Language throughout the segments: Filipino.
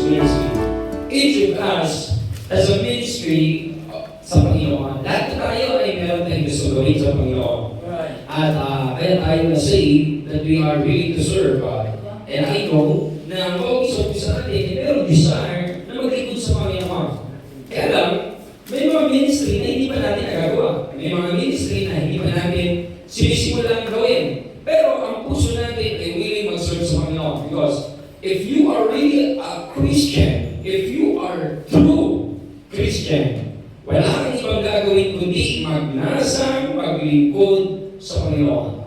ministry. Each of us, as a ministry, sa Panginoon. Lahat tayo ay meron tayong gusto gawin sa Panginoon. At kaya tayo na-say that we are willing to serve God. And I know na ang mga isa natin ay meron desire na maglingkod sa Panginoon. Kaya lang, may mga ministry na hindi pa natin nagagawa. May mga ministry na hindi pa natin sinisimulan gawin. Pero ang puso natin ay willing mag-serve sa Panginoon. Because if you are really a Christian, if you are true Christian, wala kang ibang gagawin kundi magnasang maglingkod sa Panginoon.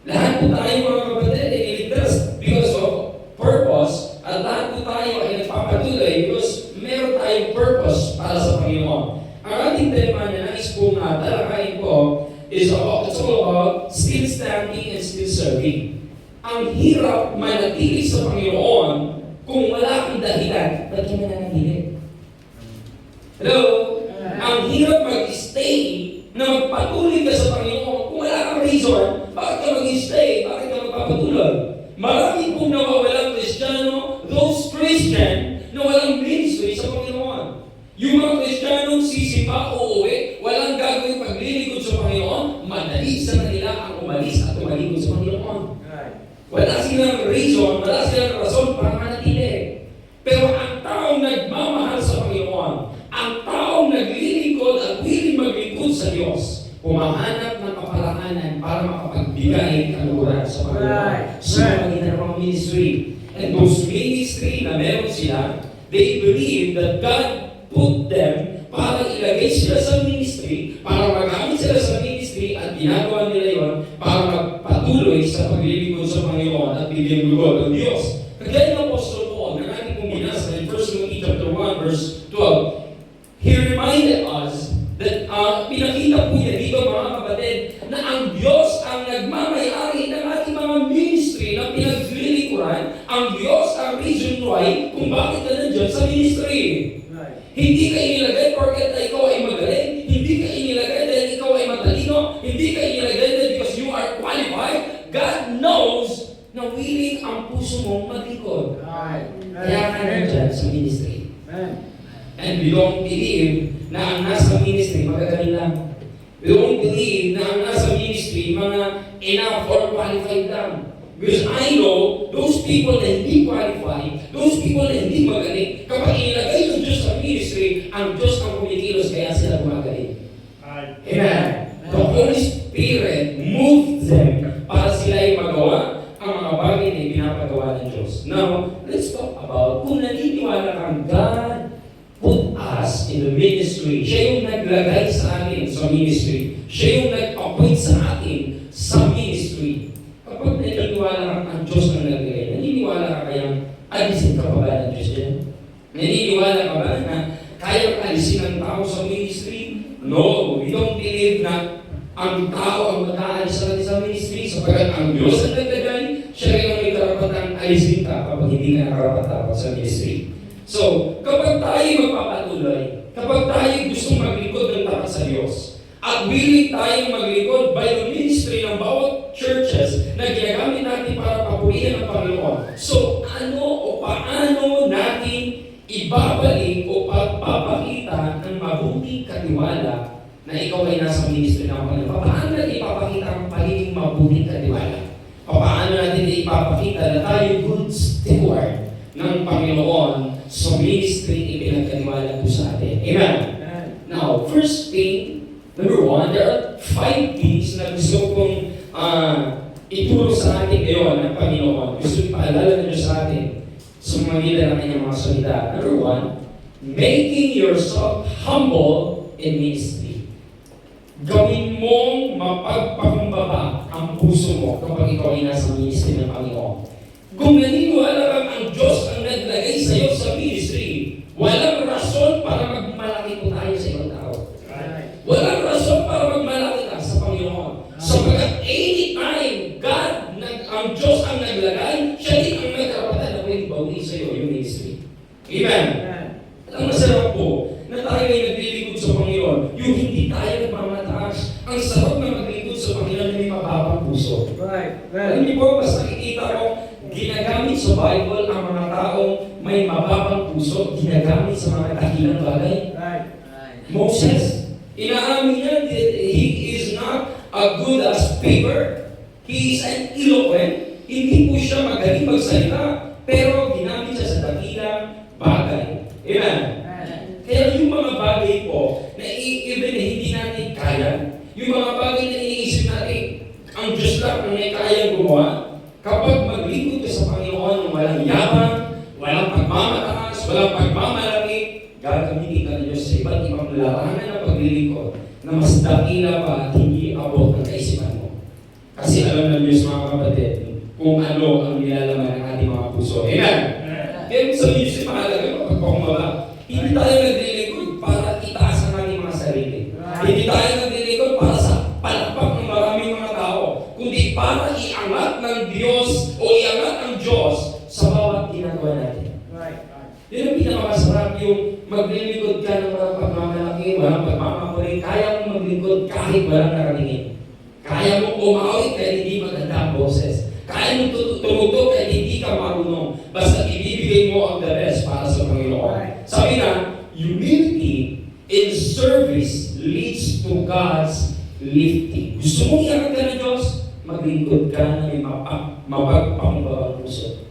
Lahat po tayo mga kapatid ay iligtas because of purpose at lahat po tayo ay nagpapatuloy because meron tayong purpose para sa Panginoon. Ang ating tema na nais pong talakayin ko is it's all about still standing and still serving. Ang hirap manatili sa Panginoon kung wala kang dahilan. Ba't ka mananatili? Hello? Ang hirap mag-stay na magpatuloy ka sa Panginoon kung wala kang reason, bakit ka mag-stay? Bakit ka magpapatuloy? Marami pong nawawalang Kristiyano, those Christian na walang ministry sa Panginoon. Yung mga Kristiyanong sisipa o uwi, walang gagawin paglilingkod sa Panginoon, madali sa kanila ang umalis at umalikod sa Panginoon. Wala silang reason, wala silang rason para manatili. Pero ang taong nagmamahal sa Panginoon, ang taong naglilingkod at willing maglingkod sa Diyos, pumahanap ng kapalahanan para makapagbigay kaluguran sa Panginoon. Sa magitan ng mga ministry. And those ministry na meron sila, they believe that God put them para ilagay sila sa ministry, para magamit sila sa ministry at ginagawa nila yon para magpatuloy sa paglilingkod sa Panginoon at bigyan lugod ng Diyos. Kagaya ng Apostol Paul na natin kung binasa in 1 Timothy chapter 1 verse 12, he reminded us that pinakita po niya dito mga kapatid na ang Diyos ang nagmamayari ng ating mga ministry na pinaglilingkuran. Ang Diyos ang reason why kung bakit ka nandiyan sa ministry. Hindi ka inilagay porket na ikaw ay magaling. Hindi ka inilagay dahil ikaw ay matalino. Hindi ka inilagay dahil because you are qualified. God knows na willing ang puso mong maglingkod. Kaya ka nandiyan sa ministry. And we don't believe na ang nasa ministry magagaling lang. We don't believe na ang nasa ministry mga enough or qualified lang. Because I know those people na hindi qualified, those people na hindi magaling, kapag inilagay ng Diyos sa ministry, ang Diyos ang kumikilos kaya sila gumagaling. Amen. The Holy Spirit moved them para sila ay magawa ang mga bagay na pinapagawa ng Diyos. Now, let's talk about kung naniniwala kang God put us in the ministry. Siya yung naglagay sa atin sa ministry. Siya yung nag-appoint sa atin sa ministry. Kapag naniniwala kang ang Diyos ang naglagay, naniniwala ka kayang alisin ka pa ba ng Diyos yan? Naniniwala ka ba na kayang alisin ang tao sa ministry? No, we don't believe na ang tao ang mag-aalis sa ministry sapagkat ang Diyos ang naglagay, siya rin ang may karapatang alisin ka kapag hindi ka nakarapat sa ministry. So, kapag tayo magpapatuloy, kapag tayo gustong maglingkod ng tapat sa Diyos, at willing tayong maglingkod by the ministry ng bawat churches na ginagamit natin para papurihan ang Panginoon. So, ano o paano natin ibabalik o pagpapakita ng mabuting katiwala na ikaw ay nasa ministry ng Panginoon? Paano natin ipapakita ang pagiging mabuting katiwala? Paano natin ipapakita na tayo good steward ng Panginoon sa ministry ipinagkatiwala po sa atin? Amen? Now, first thing, number one, there are 5 things na gusto kong ituro sa atin ngayon ng Panginoon. Gusto ipaalala na Diyos sa atin sa mga nila ng kanyang mga salita. Number one, making yourself humble in ministry. Gawin mong mapagpakumbaba ang puso mo kapag ikaw ay nasa ministry ng Panginoon. Kung naniniwala kang ang Diyos ang naglagay sa iyo sa ministry, walang rason para magmalaki po tayo sa ibang tao. Walang rason para magmalaki ka sa Panginoon. Sapagkat anytime God, ang Diyos ang naglagay, siya din ang may karapatan na pwede bawi sa iyo yung ministry. Amen. Ang masarap po na tayo ay naglilingkod sa Panginoon, yung hindi tayo nagmamataas. Ang sarap na maglingkod sa Panginoon na may mababang puso. Alam niyo po, mas nakikita ko, ginagamit sa Bible ang mga taong may mababang puso, ginagamit sa mga dakilang bagay. Moses, inaamin niya that he is not a good speaker. He is an eloquent. Hindi po siya magaling magsalita, pero ginamit siya sa dakilang bagay. Amen? Kaya yung mga bagay po na even na hindi natin kaya, yung mga bagay na iniisip natin, ang Diyos lang ang may kayang gumawa, kapag maglingkod ka sa Panginoon ng walang yabang, walang pagmamataas, walang pagmamalaki, gagamitin ka ng Diyos sa iba't ibang larangan ng paglilingkod na mas dakila pa at hindi abot ng kaisipan mo. Kasi alam ng Diyos, mga kapatid, kung ano ang nilalaman ng ating mga puso. Amen? Kaya sa Diyos, mahalaga kapag hindi tayo naglilingkod para itaas ang ating mga sarili. Hindi tayo naglilingkod para sa palakpak ng maraming mga tao, kundi para iangat ng Diyos o iangat ng Diyos sa bawat ginagawa natin. Yun ang pinakamasarap, yung maglilingkod ka ng walang pagmamalaki, walang pagmamahuli, kaya mong maglingkod kahit walang nakatingin. Kaya mong umawit kahit hindi maganda ang boses. Kaya mong tumugtog kahit hindi ka marunong. Basta ibibigay mo ang the best para sa Panginoon. Sabi na, humility in service leads to God's lifting. Gusto mong iangat ka ng Diyos? Maglingkod ka na may mapagpakumbabang puso.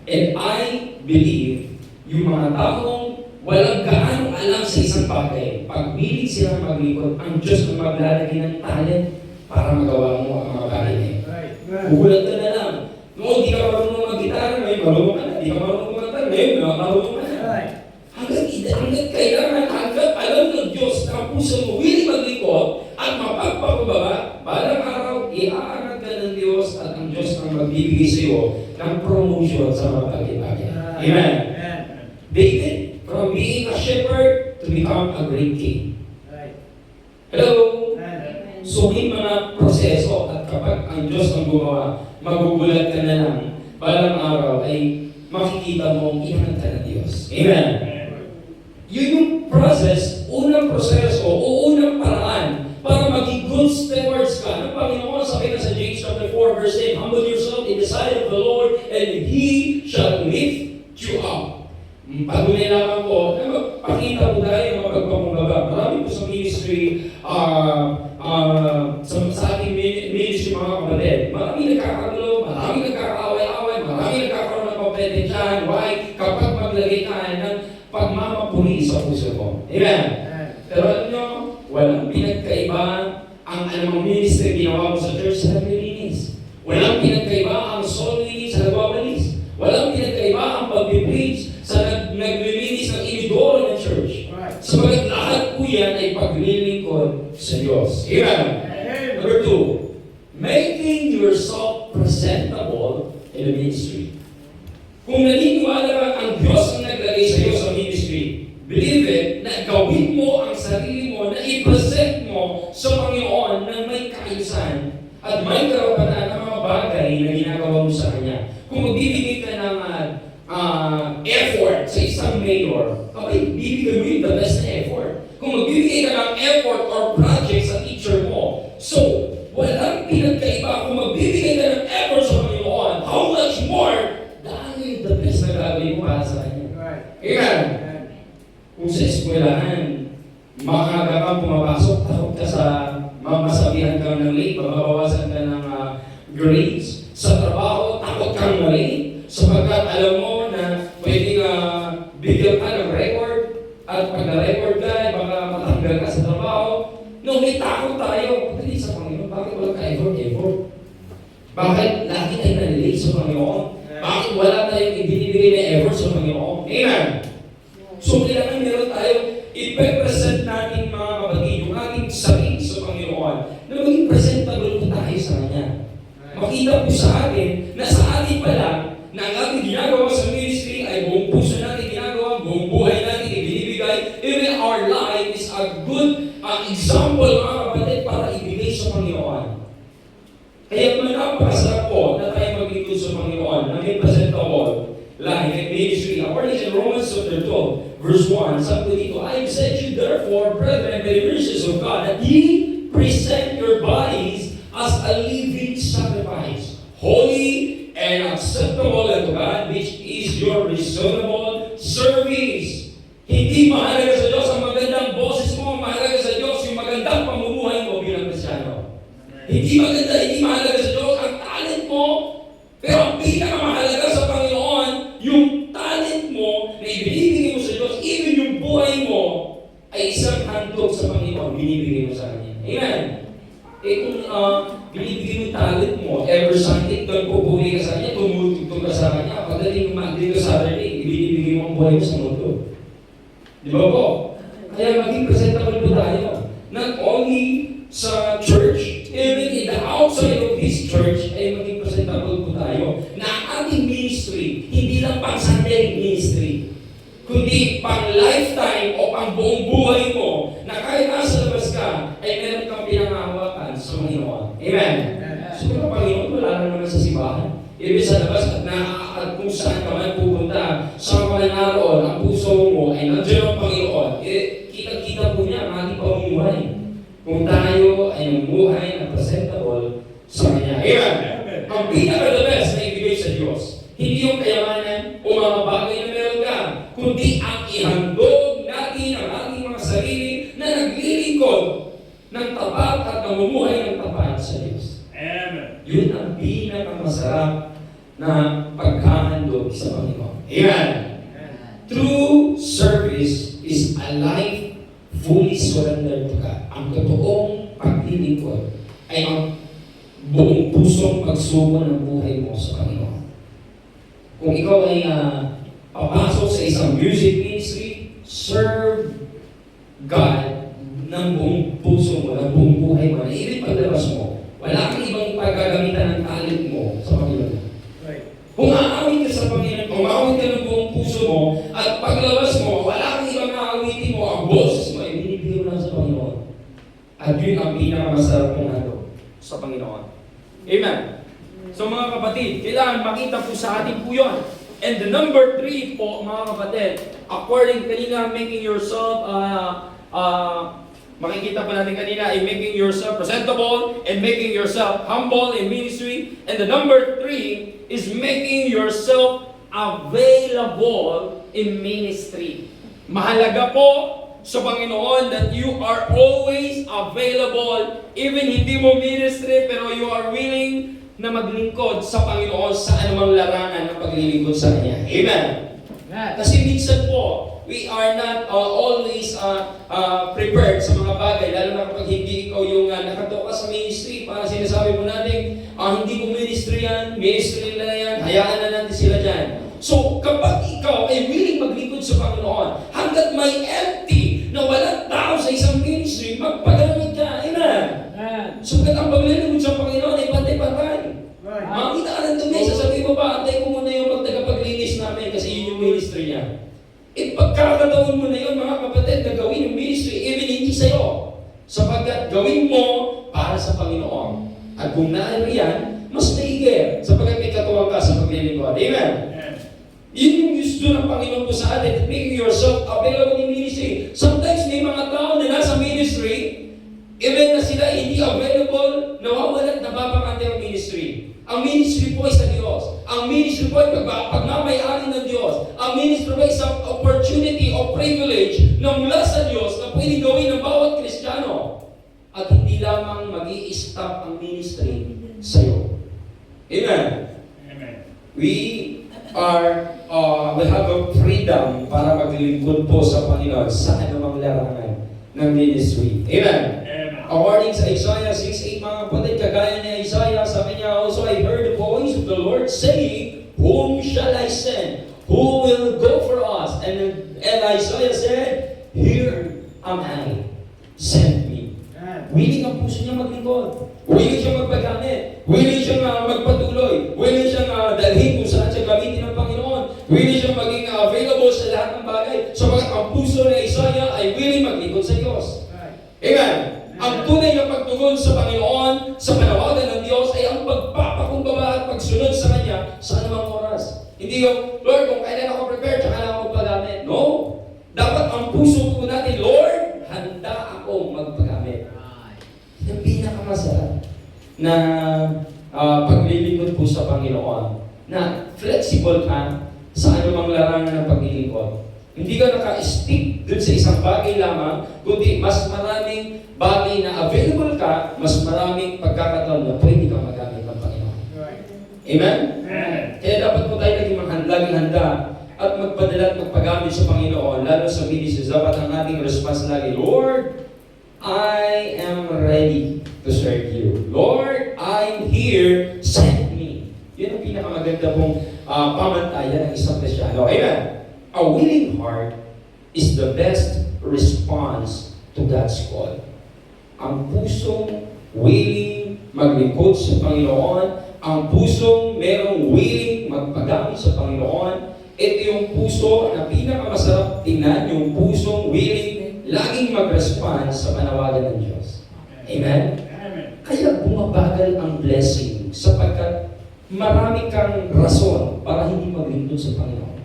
And I believe, yung mga taong walang gaano alam sa isang bagay, pag bilig silang maglingkod, ang Diyos ang maglalagay ng talent para magawa mo ang mga bagay niya. Bubulat ka na lang. Noon, di ka marunong mag-gitara, ngayon marunong ka na. Di ka marunong kumanta, ngayon marunong ka na. Hanggat kailangan, hanggat alam ng Diyos na ang puso mo willing maglingkod at mapagpakumbaba, balang araw, iaangat ka ng Diyos at ang Diyos ang magbibigay sa iyo ng promotion sa mga bagay-bagay. Amen? David, from being a shepherd to become a great king. Hello? So, may mga proseso at kapag ang Diyos ang gumawa, magugulat ka na lang, balang araw ay makikita mo iangat ka ng Diyos. Amen? Yun yung process, unang proseso o unang paraan para maging good stewards ka ng Panginoon. Sabi na sa James chapter 4 verse 8, humble yourself in the sight of the Lord and He shall lift you up. Patunay lamang po na magpakita po tayo ng mapagpakumbaba. Marami po sa ministry, sa ating ministry mga kapatid. Marami nagkakagulo, marami nagkakaaway-away, marami nagkakaroon ng kompetensyan. Why? Kapag maglagay ka ng pagmamapuri sa puso mo. Amen? Pero alam nyo, walang pinagkaiba ang anumang ministry ginawa mo sa church sa naglilinis. Walang pinagkaiba ang soul linis sa nagwawalis. Walang pinagkaiba ang pag-preach sa naglilinis ng inidoro ng church. Sabagat lahat po yan ay paglilingkod sa Diyos. Amen? Number 2, making yourself presentable in the ministry. Kung naniniwala ka ang Diyos ang naglagay sa iyo sa ministry, believe it, na gawin mo ang sarili mo, na i-present mo sa Panginoon ng may kaayusan at may karapatan ng mga bagay na ginagawa mo sa Kanya. Kung magbibigay ka ng effort sa isang mayor, kapag bibigay mo yung the best na effort. Kung magbibigay ka ng effort or project sa teacher mo, so, walang pinagkaiba. Kung magbibigay ka ng effort sa Panginoon, how much more dahil the best na gagawin mo para sa Kanya. Amen? Kung sa eskwelahan, maaga kang pumapasok, takot ka sa masabihan kang ng late, mababawasan ka ng grades. Sa trabaho, takot kang mali, sapagkat alam mo na pwedeng bigyan ka ng record, at pag na-record ka, baka matanggal ka sa trabaho. No, may takot tayo. Pagdating sa Panginoon, bakit wala ka effort? Bakit lagi tayo nalilate sa Panginoon? Bakit wala tayong ibinibigay na effort sa Panginoon? Amen? So, kailangan meron tayo, ipe-present natin mga kapatid, yung ating sarili sa Panginoon, na maging presentable po tayo sa Kanya. Makita po sa atin, na sa atin pa lang, na ang ating ginagawa sa ministry ay buong puso natin ginagawa, buong buhay natin ibinibigay, even our life is a good example, mga kapatid, para ibigay sa Panginoon. Kaya napakasarap po na tayo maglingkod sa Panginoon, na may presentable life and ministry. According to Romans chapter 12, verse 1, sabi dito, I beseech you therefore, brethren, by the mercies of God, that ye present your bodies as a living sacrifice, holy and acceptable unto God, which is your reasonable service. Hindi mahalaga sa Diyos ang magandang boses mo, mahalaga sa Diyos yung magandang pamumuhay mo bilang Kristyano. Hindi mahalaga sa Diyos ang talent mo, pero ang pinakamahalaga sa Panginoon, yung talent mo na ibinibigay mo sa Diyos, even yung buhay mo, ay isang handog sa Panginoon, binibigay mo sa Kanya. Amen? Kung binibigay mo yung talent mo, ever Sunday, pupuli ka sa Kanya, tumutugtog ka sa Kanya, pagdating Monday to Saturday, ibinibigay mo ang buhay mo sa mundo. Di ba po? Kaya maging presentable po tayo. Not only sa church, even in the outside of this church, ay maging presentable po tayo na ating ministry, hindi lang pang Sunday ministry, kundi pang lifetime o pang buong buhay mo, na kahit nasa labas ka, ay meron kang pinangahawakan sa Panginoon. Amen? So, ang Panginoon, wala na naman sa simbahan. Ibig sa labas at kung saan ka man pupunta, saan ka man naroon, ang puso mo ay nandiyan ang Panginoon. Kita-kita po niya ang ating pamumuhay. Kung tayo ay namuhay na presentable sa Kanya. Amen? Ang pinaka-the best na ibigay sa Diyos, hindi yung kayamanan o mga bagay na meron ka, kundi ang ihandog natin ang ating mga sarili na naglilingkod ng tapat at namumuhay ng tapat sa Diyos. Amen. Yun ang pinakamasarap na paghahandog sa Panginoon. Amen. True service is a life fully surrendered to God. Ang totoong paglilingkod ay ang buong pusong pagsuko ng buhay mo sa Panginoon. Kung ikaw ay papasok sa isang music ministry, serve God ng buong puso mo, ng buong buhay mo, na ibig paglabas mo, wala kang ibang paggagamitan ng talent mo sa Panginoon. Kung aawit ka sa Panginoon, kung aawit ka ng buong puso mo, at paglabas mo, wala kang ibang aawitin mo, ang boses mo ay binibigay mo lang sa Panginoon. At yun ang pinakamasarap mong handog sa Panginoon. Amen. So mga kapatid, kailangan makita po sa atin po yun. And the number 3 po, mga kapatid, according kanina, making yourself, makikita pa natin kanina, ay making yourself presentable and making yourself humble in ministry. And the number 3 is making yourself available in ministry. Mahalaga po sa Panginoon that you are always available, even hindi mo ministry, pero you are willing na maglingkod sa Panginoon sa anumang larangan ng paglilingkod sa Kanya. Amen? Kasi minsan po, we are not always prepared sa mga bagay, lalo na kapag hindi ikaw yung nakatoka sa ministry. Para sinasabi mo natin, hindi ko ministry yan, ministry nila yan, hayaan na natin sila dyan. So, kapag ikaw ay willing maglingkod sa Panginoon, hanggat may empty na walang tao sa isang ministry, magpagalamit ka. Amen? So, ang paglilingkod sa Panginoon ay pantay-pantay. Makita ka ng dumi, sasabihin mo ba, antay ko muna yung magtagapaglinis namin kasi yun yung ministry niya. Pagkakataon mo na yun, mga kapatid, na gawin yung ministry, even hindi sa'yo. Sapagkat gawin mo para sa Panginoon. At kung naano yan, mas naigir, sapagkat may katuwang ka sa paglilingkod. Amen? Yun yung gusto ng Panginoon po sa atin, that making yourself available in ministry. Sometimes may mga tao na nasa ministry, even na sila hindi available, nawawalan, nababakante ang ministry. Ang ministry po ay sa Diyos. Ang ministry po ay pagmamayari ng Diyos. Ang ministry po ay isang opportunity o privilege na mula sa Diyos na pwede gawin ng bawat Kristiyano. At hindi lamang mag-i-stop ang ministry sa iyo. Amen? Amen. We have a freedom para maglingkod po sa Panginoon sa anumang larangan ng ministry. Amen? According sa Isaiah 6:8, mga kapatid, kagaya ni Isaiah, sabi niya, also I heard the voice of the Lord saying, whom shall I send? Who will go for us? And Isaiah said, here am I. Send me. Willing ang puso niya maglingkod. Willing siya magpagamit. Willing siya magpatuloy. Willing siya dalhin kung saan siya gamitin ng Panginoon. Willing siya maging available sa lahat ng bagay. Sapagat ang puso ni Isaiah ay willing maglingkod sa Diyos. Amen. Ang tunay na pagtugon sa Panginoon, sa panawagan ng Diyos, ay ang pagpapakumbaba at pagsunod sa Kanya sa anumang oras. Hindi yung, Lord, kung kailan ako prepared, tsaka lang ako magpagamit. No. Dapat ang puso po natin, Lord, handa akong magpagamit. Yung pinakamasarap na paglilingkod po sa Panginoon, na flexible ka sa anumang larangan ng paglilingkod. Hindi ka naka-stick dun sa isang bagay lamang, kundi mas maraming bagay na available ka, mas maraming pagkakataon na pwede kang magamit ng Panginoon. Amen? Kaya dapat po tayo laging handa at magpadala at magpagamit sa Panginoon, lalo sa ministry. Dapat ang ating response lagi, Lord, I am ready to serve you. Lord, I'm here, send me. Yun ang pinakamaganda pong pamantayan ng isang Kristyano. Amen? A willing heart is the best response to God's call. Ang pusong willing maglingkod sa Panginoon, ang pusong merong willing magpagamit sa Panginoon, ito yung puso na pinakamasarap tingnan, yung pusong willing laging mag-respond sa panawagan ng Diyos. Amen? Kaya bumabagal ang blessing sapagkat marami kang rason para hindi maglingkod sa Panginoon.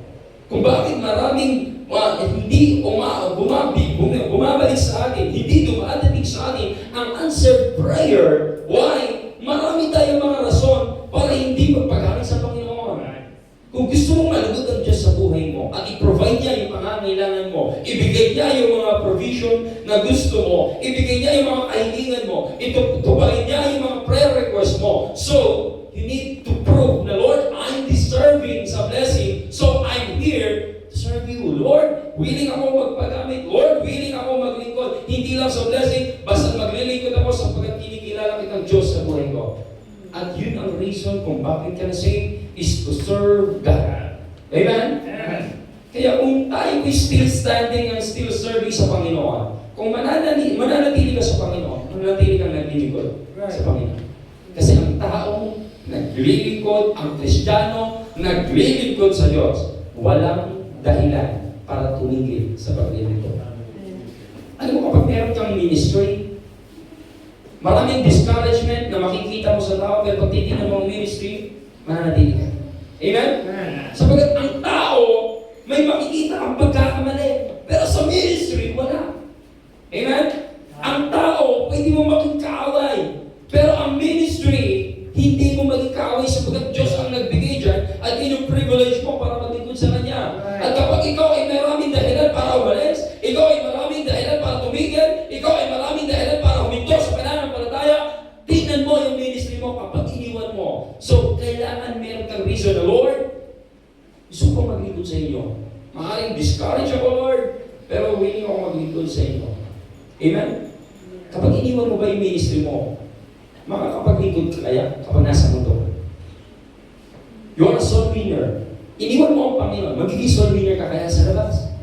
Kung bakit maraming hindi bumabalik sa atin, hindi dumadating sa atin ang answered prayer. Why? Marami tayong mga rason para hindi magpagamit sa Panginoon. Kung gusto mong malugod ang Diyos sa buhay mo at i-provide niya yung pangangailangan mo, ibigay niya yung mga provision na gusto mo, ibigay niya yung mga kahilingan mo, ituparin niya yung mga prayer request mo. So, you need to prove na, Lord, I'm deserving sa blessing, so I'm here to serve you. Lord, willing ako magpagamit. Lord, willing ako maglingkod. Hindi lang sa blessing, basta maglilingkod ako sapagkat kinikilala kitang Diyos sa buhay ko. At yun ang reason kung bakit ka na-save is to serve God. Amen? Kaya kung tayo still standing and still serving sa Panginoon, kung mananatili ka sa Panginoon, mananatili kang naglilingkod sa Panginoon. Kasi ang tao naglilingkod, ang Kristiyano naglilingkod sa Diyos, walang dahilan para tumigil sa paglilingkod. Alam mo, kapag meron kang ministry, maraming discouragement na makikita mo sa tao, pero pag titignan mo ang ministry, mananatili ka. Amen? Sapagat ang tao, may makikita ang pagkakamali, pero sa ministry, wala. Amen? Ang tao, pwede mo maging kaaway, pero ang ministry, hindi mo maging kaaway sapagkat Diyos ang nagbigay dyan at yun yung privilege mo para maglingkod sa Kanya. At kapag ikaw ay maraming dahilan para umalis, ikaw ay maraming dahilan para tumigil, ikaw ay maraming dahilan para huminto sa pananampalataya, tingnan mo yung ministry mo kapag iniwan mo. So, kailangan meron kang reason na, Lord, gusto ko maglingkod sa inyo. Maaaring discourage ako, Lord, pero willing ako maglingkod sa inyo. Amen? Kapag iniwan mo ba yung ministry mo, makakapaglingkod ka kaya kapag nasa mundo? You are a soul winner. Iniwan mo ang Panginoon, magiging soul winner ka kaya sa labas.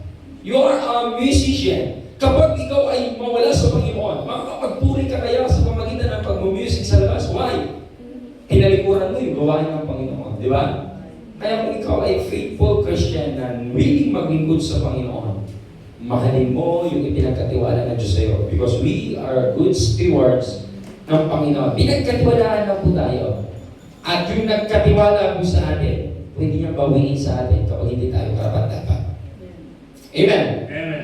You are a musician. Kapag ikaw ay mawala sa Panginoon, makakapagpuri ka kaya sa pamagitan ng pag-music sa labas. Why? Tinalikuran mo yung gawain ng Panginoon. Di ba? Kaya kung ikaw ay faithful Christian na willing maglingkod sa Panginoon, mahalin mo yung ipinagkatiwala ng Diyos sa iyo. Because we are good stewards ng Panginoon. Pinagkatiwalaan na po tayo. At yung nagkatiwala po sa atin, pwede niyang bawiin sa atin kapag hindi tayo karapat-dapat. Amen? Amen.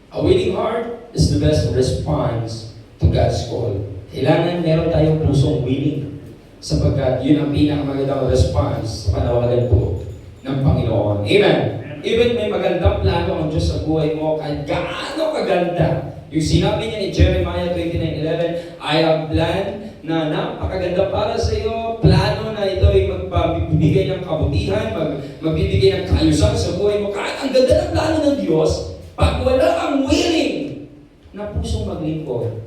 A willing heart is the best response to God's call. Kailangan meron tayong pusong willing sapagkat yun ang pinakamagandang response sa panawagan po ng Panginoon. Amen? Even may magandang plano ang Diyos sa buhay mo, kahit gaano kaganda. Yung sinabi niya ni Jeremiah 29:11, I have planned na napakaganda para sa iyo, plano na ito ay magbibigay ng kabutihan, magbibigay ng kaayusan sa buhay mo. Kahit ang ganda ng plano ng Diyos, pag wala kang willing na pusong maglingkod,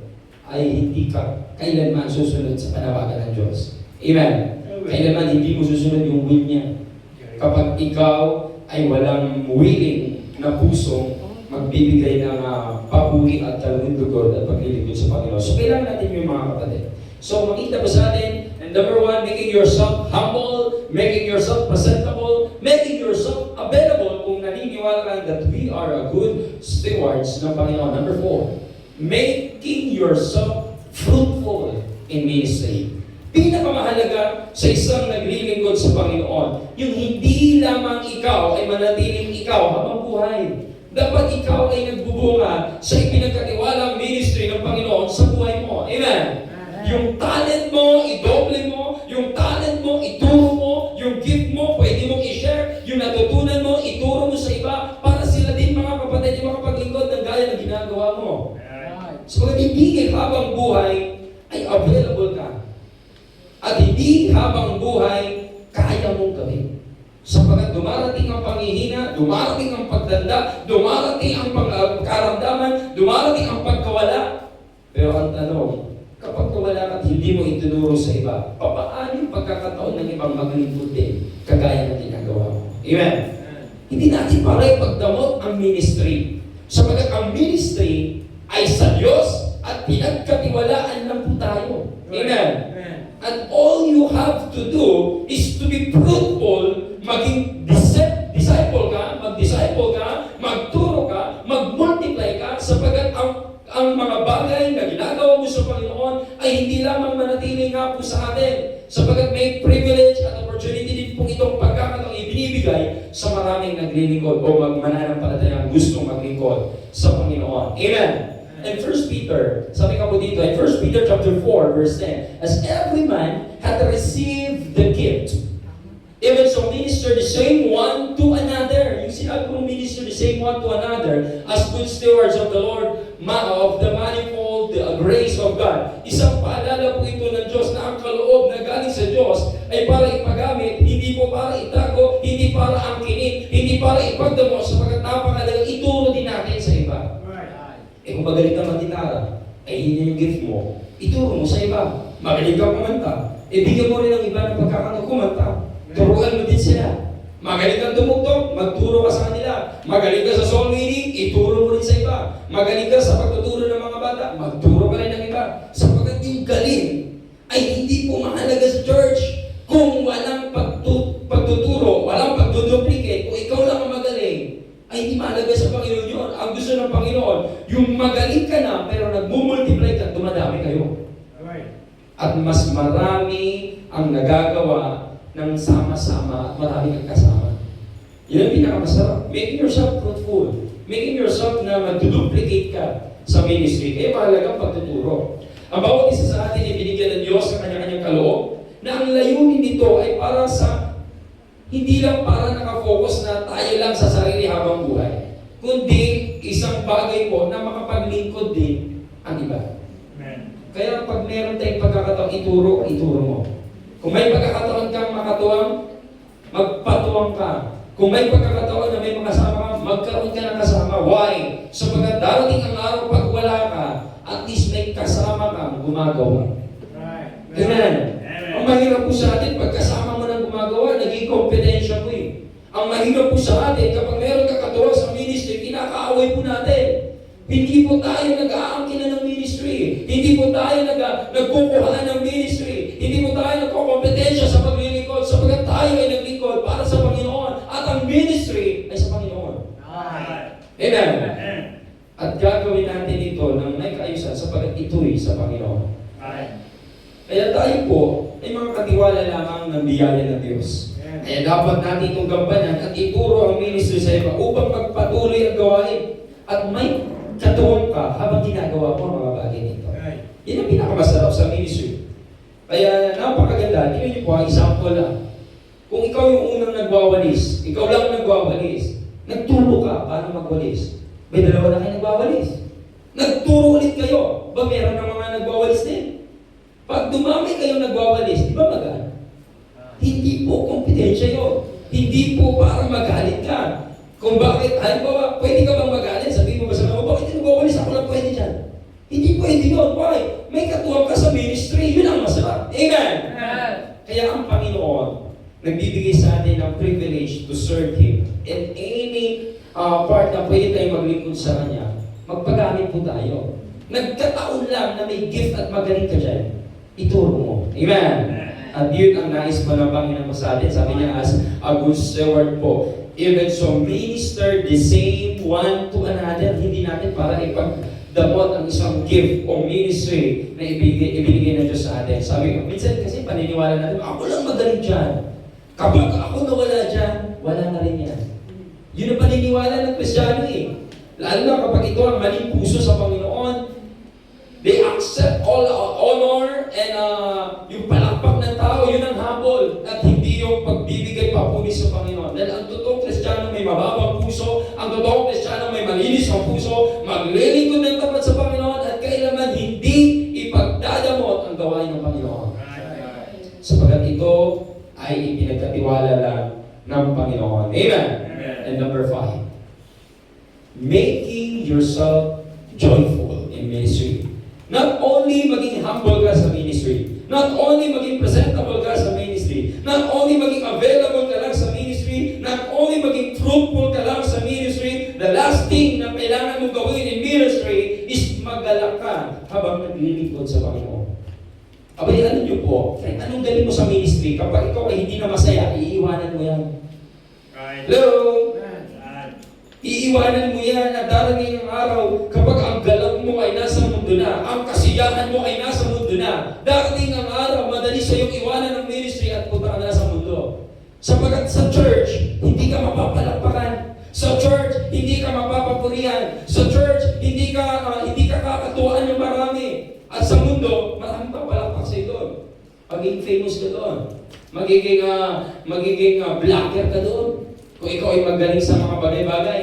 ay hindi ka kailanman susunod sa panawagan ng Diyos. Amen? Kailanman hindi mo susunod yung will niya. Kapag ikaw ay walang willing na pusong magbibigay ng papuri at talunod at paglilingkod sa Panginoon. So, kailangan natin yung mga kapatid. So, makita ba sa atin? And number one, making yourself humble, making yourself presentable, making yourself available kung naniniwala ka that we are a good stewards ng Panginoon. Number four, making yourself fruitful in ministry. Pinakamahalaga sa isang naglilingkod sa Panginoon, yung hindi lamang ikaw ay manatiling ikaw habang buhay. Dapat ikaw ay nagbubunga sa ipinagkatiwalang ministry ng Panginoon sa buhay mo. Amen? Yung talent mo, idoble mo. Yung talent mo, ituro mo. Yung gift mo, pwede mong hindi habang buhay ay available ka. At hindi habang buhay kaya mong gawin. Sapagkat dumarating ang panghihina, dumarating ang pagtanda, dumarating ang karamdaman, dumarating ang pagkawala. Pero ang tanong, kapag wala ka at hindi mo itinuro sa iba, papaano yung pagkakataon ng ibang maglingkod din, kagaya ng ginagawa mo? Amen? Hindi natin para ipagdamot ang ministry. Sapagkat ang ministry ay sa Diyos at pinagkatiwalaan lang po tayo. Amen? And all you have to do is to be fruitful, maging disciple ka, mag-disciple ka, magturo ka, mag-multiply ka, sapagkat ang mga bagay na ginagawa mo sa Panginoon ay hindi lamang manatili nga po sa atin, sapagkat may privilege at opportunity din po itong pagkakataong ibinibigay sa maraming naglilingkod o mananampalatayang gustong maglingkod sa Panginoon. Amen? And 1 Peter, sabi nga po dito, in 1 Peter chapter 4, verse 10, as every man hath received the gift, even so minister the same one to another. Yung sinabi kong minister the same one to another as good stewards of the Lord, of the manifold grace of God. Isang paalala po ito ng Diyos na ang kaloob na galing sa Diyos ay para ipagamit, hindi po para itago, hindi para angkinin, hindi para ipagdamo, sapagkat napakalagang ituro din natin sa iba. Kung magaling ka mag-gitara, ay hindi yung gift mo, ituro mo sa iba. Magaling ka kumanta, bigyan mo rin ang iba ng pagkakataon kumanta. Turuan mo din sila. Magaling kang tumugtog, magturo ka sa kanila. Magaling ka sa song leading, ituro mo rin sa iba. Magaling ka sa pagtuturo ng mga bata, magturo ka rin ng iba. Sapagkat yung galing ay hindi po mahalaga sa church kung walang pagtuturo, walang pagduduplicate, kung ikaw lang ang magaling, ay hindi mahalaga sa Panginoon yun. Ang gusto ng Panginoon, yung magaling ka na, pero nagmumultiply ka, dumadami kayo. At mas marami ang nagagawa ng sama-sama at marami kang kasama. Yan ang pinakamasarap. Making yourself fruitful. Making yourself na mag-duplicate ka sa ministry. Kaya mahalagang pagtuturo. Ang bawat isa sa atin ay binigyan ng Diyos sa kanya-kanyang kaloob na ang layunin nito ay para sa hindi lang para nakafocus na tayo lang sa sarili habang buhay, kundi isang bagay po na makapaglingkod din ang iba. Amen. Kaya pag meron tayong pagkakataong ituro mo. Kung may pagkakataon kang makatuwang, magpatuwang ka. Kung may pagkakataon na may makasama ka, magkaroon ka ng kasama. Why? Sapagkat darating ang araw pag wala ka, at least may kasama kang gumagawa. Right. Amen. Ang mahirap po sa atin, pag kasama mo ng gumagawa, naging kompetensya mo eh. Ang mahirap po sa atin, kapag meron kakatuwa sa ministry, kinakaaway po natin. Hindi po tayo nag-aangkin ng ministry. Hindi po tayo nagkukuhaan ng ministry. Hindi po tayo nagkukompetensya sa paglilingkod, sapagkat tayo ay naglingkod para sa Panginoon at ang ministry ay sa Panginoon. Amen. At gagawin natin ito ng may kaayusan sapagkat ito'y sa Panginoon. Kaya tayo po ay mga katiwala lamang ng biyaya ng Diyos. Kaya dapat natin itong gampanan at ituro ang ministry sa iba upang magpatuloy ang gawain at may katuwang ka habang ginagawa mo ang mga bagay nito. Yan ang pinakamasarap sa ministry. Kaya napakaganda. Tingnan niyo po ang example lang. Kung ikaw yung unang nagwawalis, ikaw lang nagwawalis, nagturo ka paano magwalis. May dalawa na kayo nagwawalis. Nagturo ulit kayo. Ba meron ng mga nagwawalis din? Pag dumami kayo nagwawalis, di ba magaan? Hindi po kompetensya yun. Hindi po para magalit ka. Kung bakit, halimbawa, pwede ka bang magalit? Sabihin mo ba sa mga, bakit nagwawalis ako lang pwede dyan? Hindi pwede yun. Why? May katuwang ka sa ministry. Yun ang masarap. Amen? Kaya ang Panginoon, nagbibigay sa atin ng privilege to serve Him. And any part na pwede tayo maglingkod sa Kanya, magpagamit po tayo. Nagkataon lang na may gift at magaling ka dyan. Ituro mo. Amen? At yun ang nais pa ng Panginoon mo sa atin. Sabi niya, as a good steward po. Even so, minister the same one to another. Hindi natin para ipagdamot ang isang gift o ministry na ibinigay ng Diyos sa atin. Sabi ko, minsan kasi paniniwala natin, ako lang magaling dyan. Kapag ako nawala dyan, wala na rin yan. Yun ang paniniwala ng Kristiyano eh. Lalo na kapag ito ang maling puso sa Panginoon, they accept all honor and yung palakpak ng tao, yun ang habol at hindi yung pagbibigay papuri sa Panginoon. Dahil ang totoong Kristiyano may mababang puso, ang totoong Kristiyano may malinis ang puso, maglilingkod ng tapat sa Panginoon at kailanman hindi ng Panginoon. Amen? And number 5, making yourself joyful in ministry. Not only maging humble ka sa ministry, not only maging presentable ka sa ministry, not only maging available ka lang sa ministry, not only maging fruitful ka lang sa ministry, the last thing na kailangan mong gawin in ministry is magalak ka habang naglilingkod sa Panginoon. Abay, ano nyo po? Kahit anong galing mo sa ministry, kapag ikaw ay hindi na masaya, iiwanan mo yan. Hello? Iiwanan mo yan at darating ang araw kapag ang galak mo ay nasa mundo na, ang kasiyahan mo ay nasa mundo na, darating ang araw, madali sa iyong iwanan ng ministry at punta ka na sa mundo. Sapagkat sa church, hindi ka mapapalakpakan. Sa church, hindi ka mapapapurihan. Sa church, hindi ka kakatuwaan ng marami. At sa mundo, maraming papalakpak sa'yo doon. Magiging famous ka doon. Magiging blogger ka doon. Kung ikaw ay magaling sa mga bagay-bagay.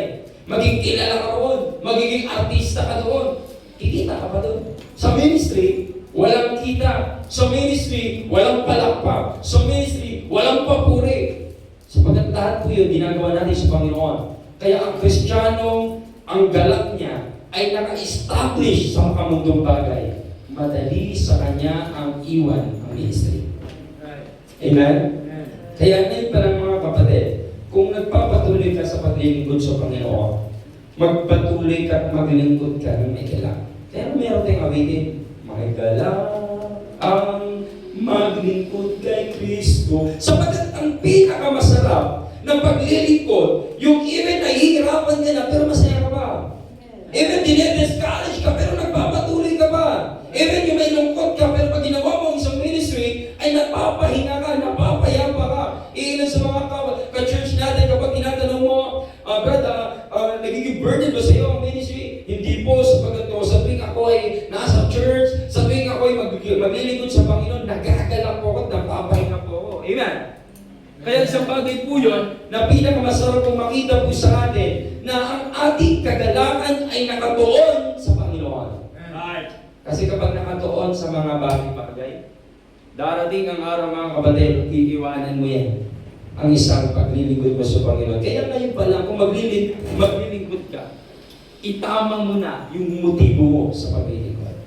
Magiging kilala ka doon. Magiging artista ka doon. Kikita ka pa doon. Sa ministry, walang kita. Sa ministry, walang palakpak. Sa ministry, walang papuri. Sapagkat lahat po yun, ginagawa natin sa Panginoon. Kaya ang Kristiyano, ang galak niya, ay naka-establish sa makamundong bagay. Madali sa kanya ang iwan ang ministry. Amen? Kaya ngayon pa ng mga kapatid, kung nagpapatuloy ka sa paglilingkod sa Panginoon, magpatuloy ka at maglingkod ka ng may galak. Kaya meron tayong awitin, may galak ang maglingkod kay Kristo. Sapagkat ang pinakamasarap ng paglilingkod, yung even nahihirapan ka na, pero masaya ka ba? Even dinediscourage ka, pero nagpapatuloy ka ba? Even yung may lungkot ka, pero pag ginawa mo isang ministry, ay napapahinga ka, napapayapa ka. Ilan sa mga ka-church natin, kapag tinatanong mo, brother, nagiging burden ba sa iyo ang ministry? Hindi po, sapagkat sa tuwing ako ay nasa church, sa tuwing ako ay maglilingkod sa Panginoon, nagagalak po ako at napapahinga po ako. Amen? Kaya isang bagay po yun, na pinakamasarap kong makita po sa atin, na ang ating kagalakan ay nakatuon sa Panginoon. Kasi kapag nakatuon sa mga bagay-bagay, darating ang araw mga kapatid, iiwanan mo yan. Ang isang paglilingkod mo sa Panginoon. Kaya ngayon pa lang, kung maglilingkod ka, itama mo na yung motibo mo sa paglilingkod.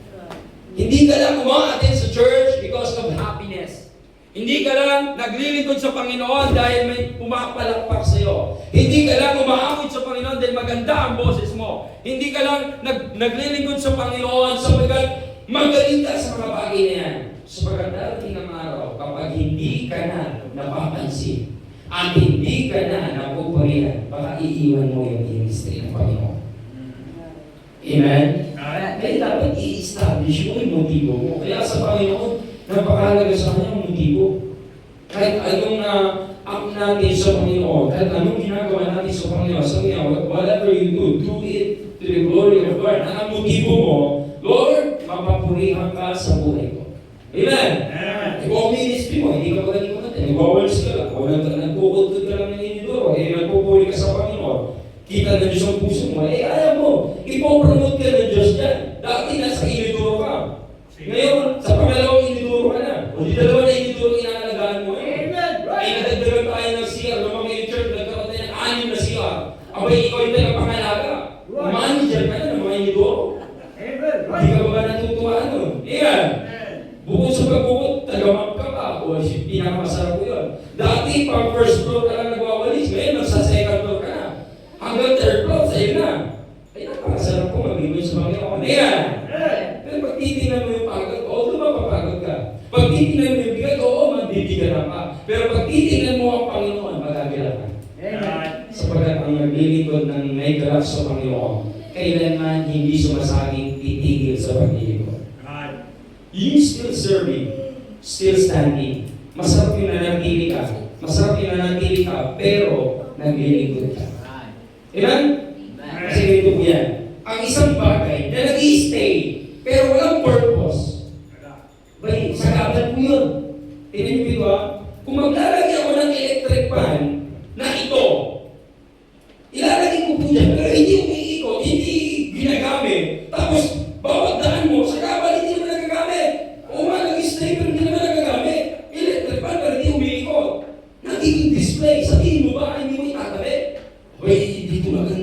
Hindi ka lang umaattend sa church because of happiness. Hindi ka lang naglilingkod sa Panginoon dahil may pumapalakpak sa iyo. Hindi ka lang umaawit sa Panginoon dahil maganda ang boses mo. Hindi ka lang naglilingkod sa Panginoon sapagkat magaling ka sa mga bagay na yan. Sapagkat darating ang araw kapag hindi ka na napapansin at hindi ka na napupurihan, baka iiwan mo yung ministry ng Panginoon. Amen? Kaya dapat i-establish mo yung motibo mo. Kaya sa Panginoon, napakahalaga sa kanya ang motibo. Kahit anong act natin sa Panginoon, kahit anong ginagawa natin sa Panginoon, sabi niya, whatever you do it to the glory of God. Ang motibo mo, Lord, mapapurihan ka sa buhay ko. Amen? Kung ministry mo, hindi ka magaling mo natin. Nag-wawalis ka lang. O nagpupultod ka lang ng inidoro. Nagpupuri ka sa Panginoon. Kita ng Diyos ang puso mo. Ayaw mo. Ipopromote ka ng Diyos dyan. Dati nasa inidoro ka. Ngayon, sa pangalawang inidoro ka na. O di dalawa na inidoro inaalagaan mo. Ay nadagdagan tayo ng CR. Lumang yung church, nagkaroon tayo ng 6 na CR. Abay, ikaw yung tayo pangalaga. Manager ka na ng mga inidoro. Hindi ka ba natutuwaan nun? Ayan. Bukod sa pagbukod, tagamap ka pa. O pinakamasarap ko yun. Dati, pang first floor ka lang nagwawalis. Ngayon, nasa second floor ka na. Hanggang third floor, sa'yo na. Ay, napakasarap ko magbibigay sa Panginoon. Ayan. Pero pag titingnan mo yung pagod, oo, mapapagod ka. Pag titingnan mo yung bigat, oo, magbibigyan ka. Pero pag titingnan mo ang Panginoon, magagala ka. Sapagkat ang naglilingkod ng may galak sa Panginoon, kailanman hindi sumasaging titigil sa paglilingkod. You still serving, still standing. Masarap yung nanatili ka. Masarap yung nanatili ka, pero naglilingkod ka. Amen? Kasi ganito po yan. Ang isang bagay na nag-i-stay, pero walang purpose. Bay, sagaban po yun. Tignan niyo ba? Kung maglalagay ako ng electric fan na ito, ilalagay ko po dyan, pero hindi umiikot, hindi ginagamit. Tapos, bawat daan mo, sagaban, hindi naman nagagamit. O nga, nag-stay, pero hindi naman nagagamit. Electric fan, pero hindi umiikot. Nagiging display, sabihin mo ba?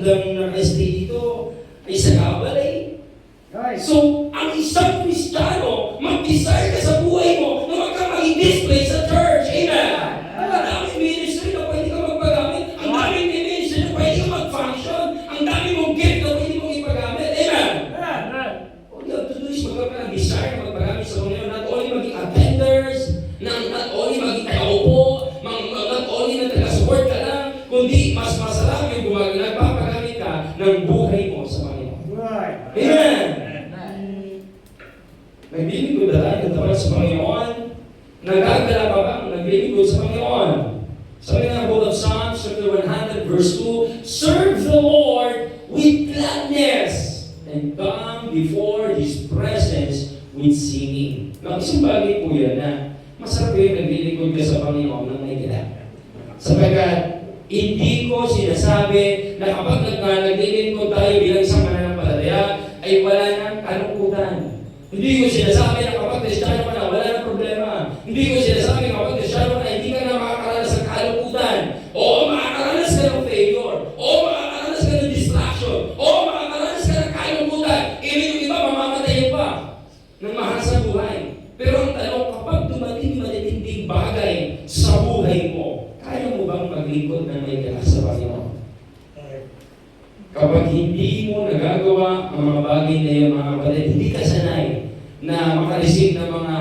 magandang naka-stay dito, ay sagabal eh. Right. So, ang isang Kristiyano, mag-desire ka sa buhay mo na wag kang mag-display sa church. Amen? Ang daming ministry na pwede ka magpagamit. Ang daming ministry na pwede ka mag-function. Ang daming mong gift na pwede mong ipagamit. Amen? All you have to do is magkaroon ng desire na magpagamit sa Panginoon. Not only maging attenders, not only maging taga-upo, not only na taga-support ka lang, kundi mas masarap yung nagpapagamit ka ng buhay mo sa Panginoon. Right. Amen? Naglilingkod na tayo tapat sa Panginoon. Nagagala pa bang naglilingkod sa Panginoon? Sabi ng book of Psalms, chapter 100, verse 2, serve the Lord with gladness and come before His presence with singing. Isang bagay po yan na masarap yung naglilingkod ka sa Panginoon ng may gala. Sapagkat hindi ko sinasabi na kapag naglilingkod tayo bilang isang mananampalataya ay wala nang kalungkutan. Hindi ko sinasabi na kapag Kristiyano ka na wala nang problema. Hindi ko sinasabi na kapag Kristiyano ka na hindi ka na makakaranas ng kalungkutan. O makakaranas ka ng failure. O makakaranas ka ng distraction. O makakaranas ka ng kalungkutan. Yung iba mamamatay pa ng mahal sa buhay. Pero ang tanong, kapag dumating matitinding bagay sa buhay mo, kaya mo bang maglingkod ng may galas sa Panginoon? Kapag hindi mo nagagawa ang mga bagay na yun, mga kapatid, hindi ka sanay na makareceive ng mga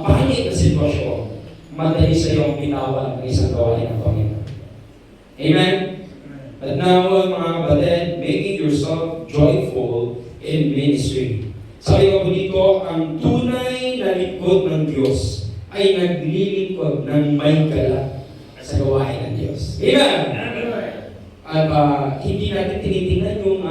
pangit na sitwasyon, madali sa iyo ang bitawan ng isang gawain ng Panginoon. Amen? At now, mga kapatid, making yourself joyful in ministry. Sabi ko po dito, ang tunay na lingkod ng Diyos ay naglilingkod ng may galak sa gawain ng Diyos. Amen? At hindi natin tinitingnan yung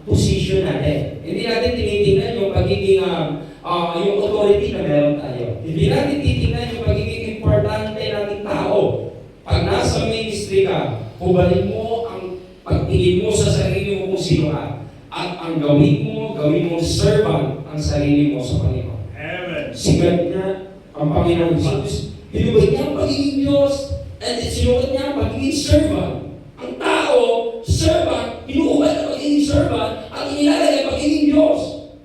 position natin. Hindi natin tinitingnan yung pagiging yung authority na meron tayo. Hindi natin tinitingnan yung pagiging importante nating tao. Pag nasa ministry ka, hubalin mo ang pagtingin mo sa sarili mo kung sino ka. At ang gawin mo servant ang sarili mo sa Panginoon. Amen. Sigat niya ang Panginoon Jesus. Hinubad niya ang pagiging Diyos and sinukat niya ang pagiging servant. Ang tao, servant, hinuhubad na pagiging servant at inilalagay pagiging Diyos.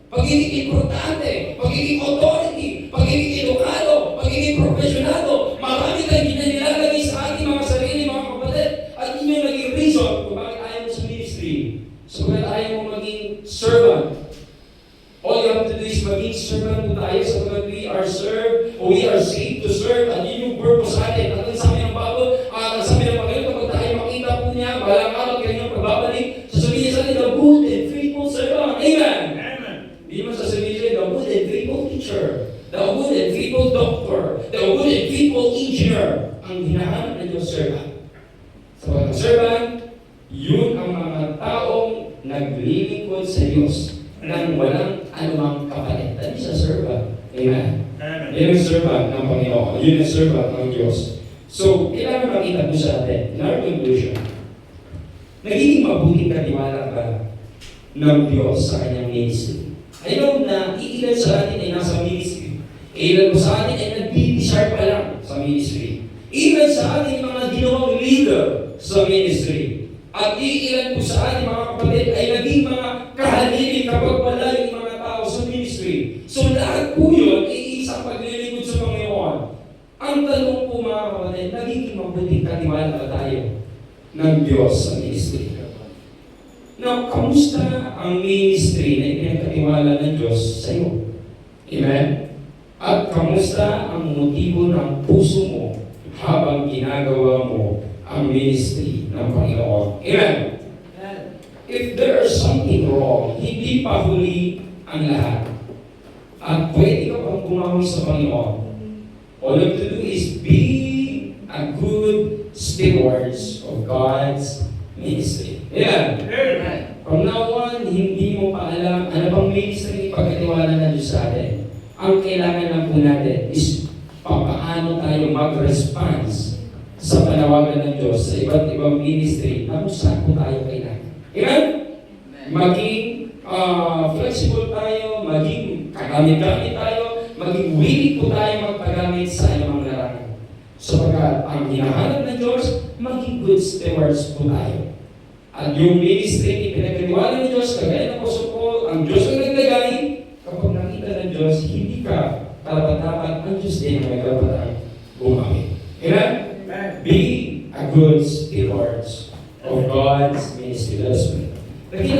Pagiging importante, pagiging authority, pagiging edukado, pagiging profesionado. Marami tayong nilalagay sa ating mga sarili, mga kapatid. At yun yung naging reason kung bakit ayaw mo sa ministry. So bakit ayaw mo maging servant. All you have to do is maging servant mo tayo sapagkat we are served, or we are saved to serve. At yun yung purpose natin. At ang sabi ng Bible, ang sabi ng Panginoon, kapag tayo makita po niya, balang araw kanyang pagbabalik, sasabihin niya sa atin, the good and faithful servant. Amen? Amen. Hindi mo sasabihin siya, the good and faithful teacher, the good and faithful doctor, the good and faithful engineer. Ang hinahanap ng Diyos servant. Sapagkat servant, yun ang mga taong naglilingkod sa Diyos nang walang anumang kapalit. That is a servant. Amen? Amen. Yun ang servant ng Panginoon. Yun ang servant ng Diyos. So, kailangan makita po sa atin, in our conclusion, nagiging mabuting katiwala ba ng Diyos sa kanyang ministry? I know na ilan sa atin ay nasa ministry. Ilan po sa atin ay nag-desire pa lang sa ministry. Ilan sa atin mga ginawang leader sa ministry. At ilan po sa atin mga kapatid ay naging mga kahalili kapag wala yung mga tao sa ministry. So lahat po yun ay isang paglilingkod sa Panginoon. Ang tanong po mga kapatid, nagiging mabuting katiwala ba tayo ng Diyos sa ministry? Now, kamusta ang ministry na ipinagkatiwala ng Diyos sa iyo? Amen? At kamusta ang motibo ng puso mo habang ginagawa mo ang ministry ng Panginoon? Amen? If there is something wrong, hindi pa huli ang lahat. At pwede ka pang bumawi sa Panginoon. All you have to do is be a good stewards of God's ministry. Amen? From now on, hindi mo pa alam ano bang ministry pagkatiwala ng Diyos sa atin. Ang kailangan lang po natin is paano tayo mag-response sa panawagan ng Diyos sa iba't ibang ministry na kung saan po tayo kailangan. Amen? Maging flexible tayo, maging kagamit-gamit tayo, maging willing po tayo magpagamit sa ilang larangan. Sapagkat ang hinahanap ng Diyos, maging good stewards po tayo. At yung ministry, pinagkatiwala ng Diyos, kagaya ng Apostle Paul, ang Diyos ang naglagay. Kapag nakita ng Diyos, hindi ka karapat-dapat, ang Diyos din ang may karapatan gumamit. Amen? Be a good steward of God's ministry. Let us pray. Nakita